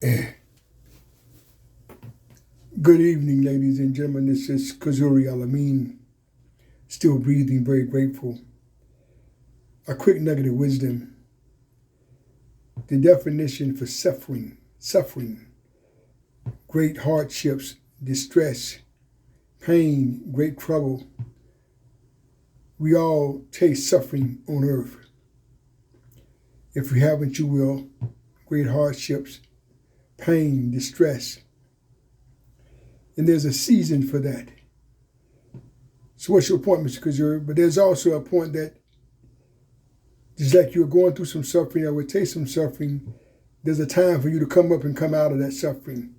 Good evening, ladies and gentlemen. This is Kazuri Alameen, still breathing, very grateful. A quick nugget of wisdom. The definition for suffering, great hardships, distress, pain, great trouble. We all taste suffering on earth. If you haven't, you will. Great hardships, pain, distress. And there's a season for that. So what's your point, Mr. Kazuri? But there's also a point that just like you're going through some suffering or would taste some suffering, there's a time for you to come up and come out of that suffering,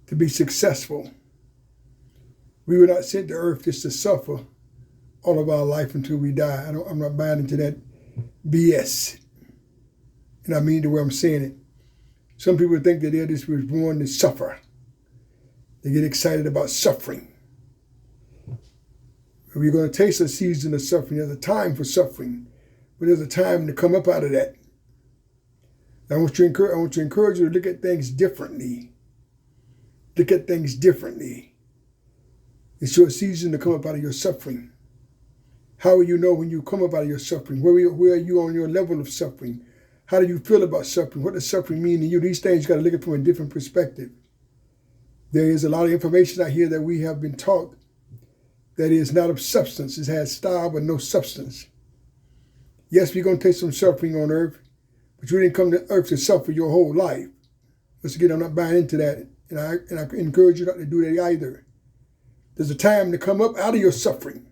to be successful. We were not sent to earth just to suffer all of our life until we die. I'm not buying into that BS. And I mean the way I'm saying it. Some people think that they're just born to suffer. They get excited about suffering. We're going to taste a season of suffering. There's a time for suffering, but there's a time to come up out of that. I want to encourage you to look at things differently. Look at things differently. It's your season to come up out of your suffering. How will you know when you come up out of your suffering? Where are you on your level of suffering? How do you feel about suffering? What does suffering mean to you? These things you got to look at from a different perspective. There is a lot of information out here that we have been taught that is not of substance. It has style but no substance. Yes, we're going to take some suffering on earth, but you didn't come to earth to suffer your whole life. Once again, I'm not buying into that, and I encourage you not to do that either. There's a time to come up out of your suffering.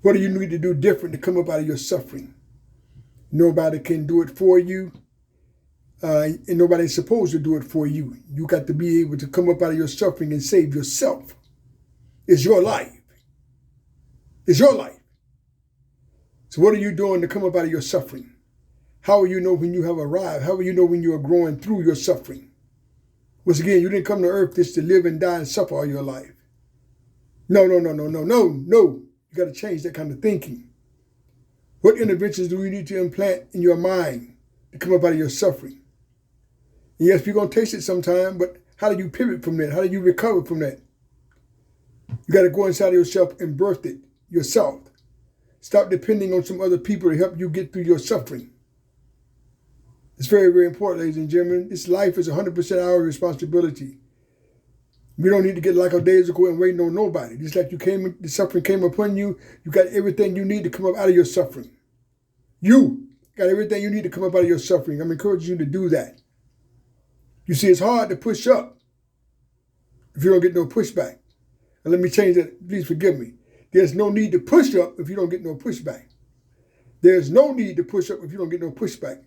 What do you need to do different to come up out of your suffering? Nobody can do it for you. And nobody's supposed to do it for you. You got to be able to come up out of your suffering and save yourself. It's your life. It's your life. So what are you doing to come up out of your suffering? How will you know when you have arrived? How will you know when you are growing through your suffering? Once again, you didn't come to earth just to live and die and suffer all your life. No. You got to change that kind of thinking. What interventions do you need to implant in your mind to come up out of your suffering? Yes, you're going to taste it sometime, but how do you pivot from that? How do you recover from that? You got to go inside of yourself and birth it yourself. Stop depending on some other people to help you get through your suffering. It's very, very important, ladies and gentlemen. This life is 100% our responsibility. We don't need to get like our days ago and waiting on nobody. Just like the suffering came upon you, you got everything you need to come up out of your suffering. You got everything you need to come up out of your suffering. I'm encouraging you to do that. You see, it's hard to push up if you don't get no pushback. And let me change that. Please forgive me. There's no need to push up if you don't get no pushback. There's no need to push up if you don't get no pushback.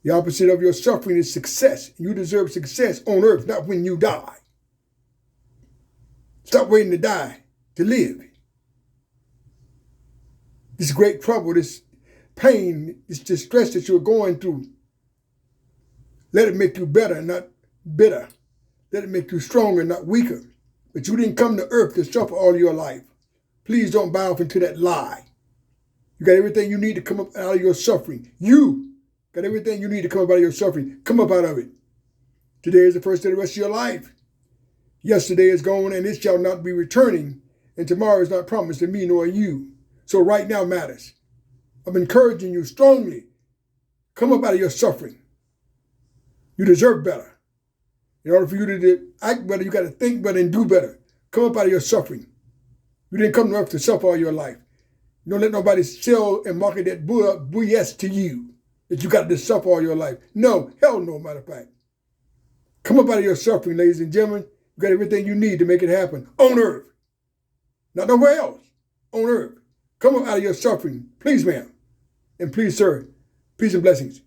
The opposite of your suffering is success. You deserve success on earth, not when you die. Stop waiting to die to live. This great trouble, this pain, this distress that you're going through, let it make you better, not bitter. Let it make you stronger, not weaker. But you didn't come to earth to suffer all your life. Please don't buy off into that lie. You got everything you need to come up out of your suffering. You got everything you need to come up out of your suffering. Come up out of it. Today is the first day of the rest of your life. Yesterday is gone and it shall not be returning. And tomorrow is not promised to me nor you. So right now matters. I'm encouraging you strongly. Come up out of your suffering. You deserve better. In order for you to act better, you got to think better and do better. Come up out of your suffering. You didn't come to earth to suffer all your life. Don't let nobody sell and market that BS to you, that you got to suffer all your life. No, hell no, matter of fact. Come up out of your suffering, ladies and gentlemen. You got everything you need to make it happen on earth. Not nowhere else. On earth. Come up out of your suffering. Please, ma'am. And please, sir. Peace and blessings.